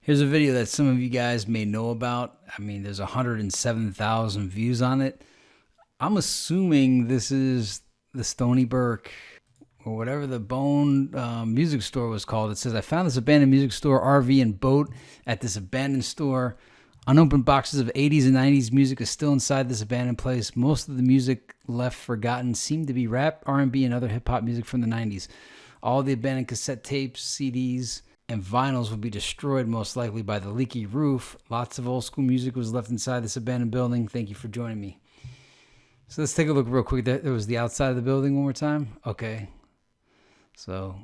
Here's a video that some of you guys may know about. I mean, there's 107,000 views on it. I'm assuming this is the Stony Brook or whatever the Bone music store was called. It says, I found this abandoned music store, RV, and boat at this abandoned store. Unopened boxes of 80s and 90s music is still inside this abandoned place. Most of the music left forgotten seemed to be rap, R&B, and other hip-hop music from the 90s. All the abandoned cassette tapes, CDs, and vinyls will be destroyed most likely by the leaky roof. Lots of old school music was left inside this abandoned building. Thank you for joining me. So let's take a look real quick. There was the outside of the building one more time. Okay. So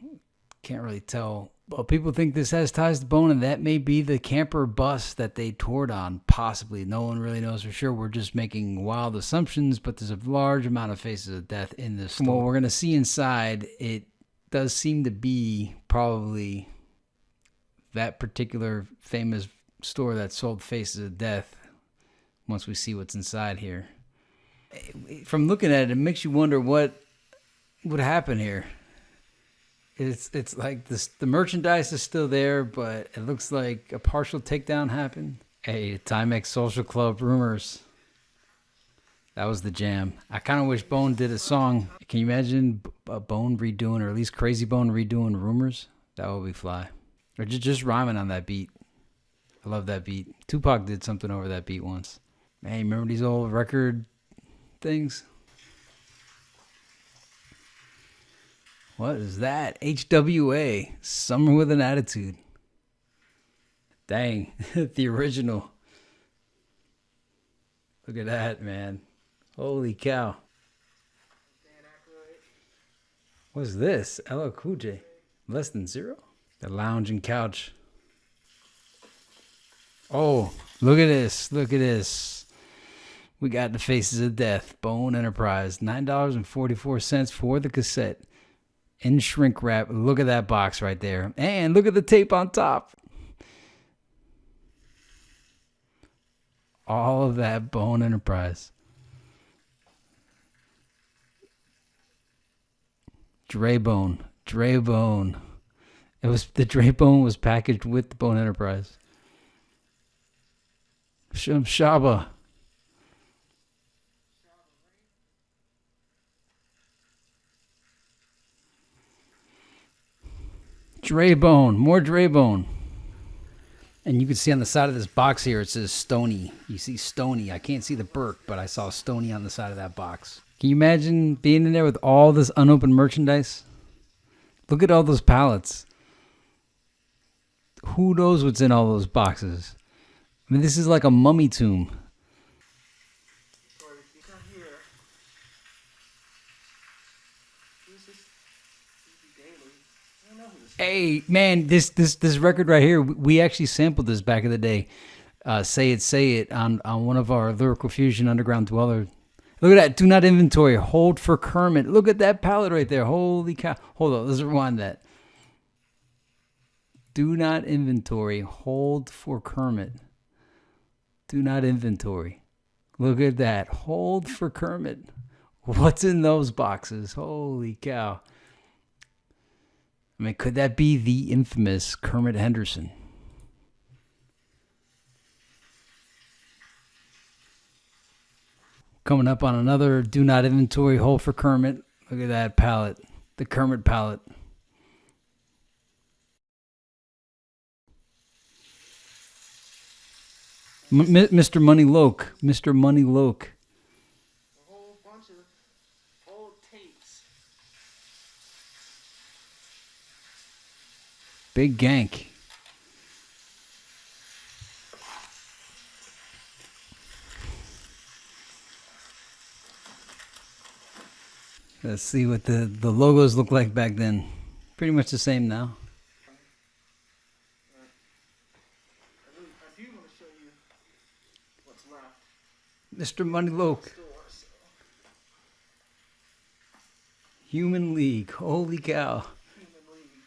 can't really tell. But people think this has ties to Bone, and that may be the camper bus that they toured on. Possibly. No one really knows for sure. We're just making wild assumptions, but there's a large amount of faces of death in this store. From what we're going to see inside, it does seem to be probably that particular famous store that sold Faces of Death once we see what's inside here. From looking at it, it makes you wonder what would happen here. It's like this, the merchandise is still there, but it looks like a partial takedown happened. Hey, Timex Social Club Rumors. That was the jam. I kind of wish Bone did a song. Can you imagine Bone redoing, or at least Crazy Bone redoing Rumors? That would be fly. Or just rhyming on that beat. I love that beat. Tupac did something over that beat once. Man, remember these old record things? What is that? HWA. Summer with an Attitude. Dang. The original. Look at that, man. Holy cow. What's this? LL Cool J. Less Than Zero? The lounge and couch. Oh, look at this. Look at this. We got the Faces of Death. Bone Enterprise. $9.44 for the cassette. In shrink wrap. Look at that box right there. And look at the tape on top. All of that Bone Enterprise. Dre Bone. Dre Bone. It was the Dre Bone was packaged with the Bone Enterprise. Shaba. Dre Bone. More Dre Bone. And you can see on the side of this box here, it says Stony. You see Stony. I can't see the Burke, but I saw Stony on the side of that box. Can you imagine being in there with all this unopened merchandise? Look at all those pallets. Who knows what's in all those boxes? I mean, this is like a mummy tomb. Hey, man, this record right here, we actually sampled this back in the day. Say It on one of our Lyrical Fusion Underground Dweller. Look at that. Do not inventory. Hold for Kermit. Look at that palette right there. Holy cow. Hold on. Let's rewind that. Do not inventory. Hold for Kermit. Do not inventory. Look at that. Hold for Kermit. What's in those boxes? Holy cow. I mean, could that be the infamous Kermit Henderson? Coming up on another Do Not Inventory. Hold for Kermit. Look at that palette. The Kermit palette. Mr. Money Loke. Mr. Money Loke. A whole bunch of old tapes. Big gank. Let's see what the logos look like back then. Pretty much the same now. I do want to show you what's left. Mr. Money Loke. Human League. Holy cow.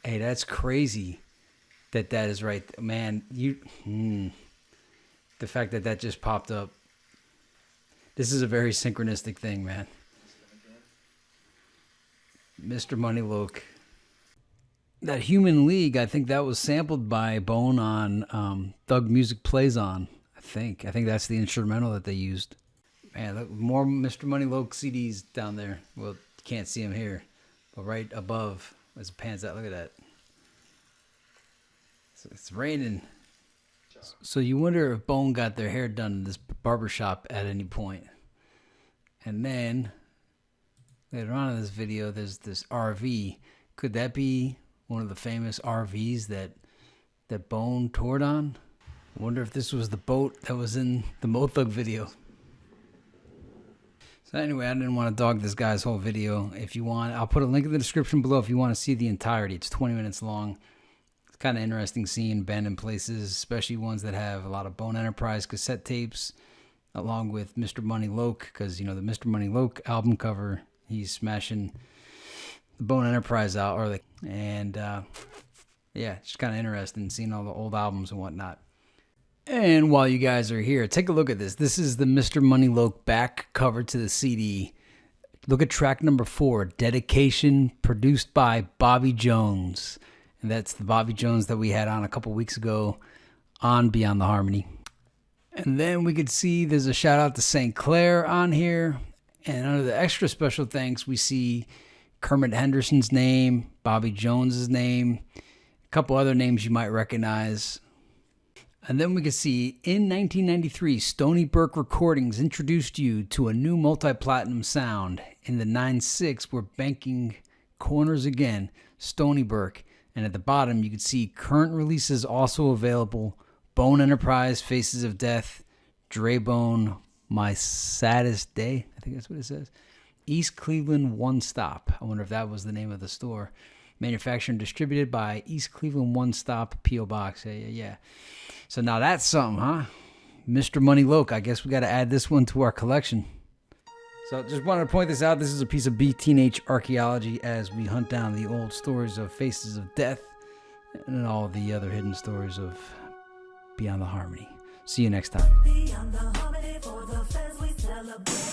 Hey, that's crazy that is right. Man, the fact that just popped up. This is a very synchronistic thing, man. Mr. Money Loke. that Human League, I think that was sampled by Bone on Thug Music Plays On. I think that's the instrumental that they used. Man, look, more Mr. Money Loke CDs down there. Well, you can't see them here, but right above as it pans out, look at that. So it's raining. So you wonder if Bone got their hair done in this barbershop at any point. And then later on in this video, there's this RV. Could that be one of the famous RVs that Bone toured on? I wonder if this was the boat that was in the Mo Thug video. So anyway, I didn't want to dog this guy's whole video. If you want, I'll put a link in the description below if you want to see the entirety. It's 20 minutes long. It's kind of interesting seeing abandoned places, especially ones that have a lot of Bone Enterprise cassette tapes, along with Mr. Money Loke, because, you know, the Mr. Money Loke album cover, he's smashing the Bone Enterprise out, yeah, it's just kind of interesting seeing all the old albums and whatnot. And while you guys are here, take a look at this. This is the Mr. Money Loke back cover to the CD. Look at track number 4, Dedication, produced by Bobby Jones. And that's the Bobby Jones that we had on a couple weeks ago on Beyond the Harmony. And then we could see there's a shout out to St. Clair on here. And under the extra special thanks, we see Kermit Henderson's name, Bobby Jones's name, a couple other names you might recognize. And then we can see, in 1993, Stony Burke Recordings introduced you to a new multi-platinum sound. In the 9.6, we're banking corners again, Stony Burke. And at the bottom, you can see current releases also available. Bone Enterprise, Faces of Death, Dre Bone, My Saddest Day. I think that's what it says. East Cleveland One Stop. I wonder if that was the name of the store. Manufactured and distributed by East Cleveland One Stop, P.O. Box. Yeah. So now that's something, huh? Mr. Money Loke. I guess we got to add this one to our collection. So just wanted to point this out. This is a piece of BTNH archaeology as we hunt down the old stories of Faces of Death and all the other hidden stories of Beyond the Harmony. See you next time. Beyond the harmony, for the fans we celebrate.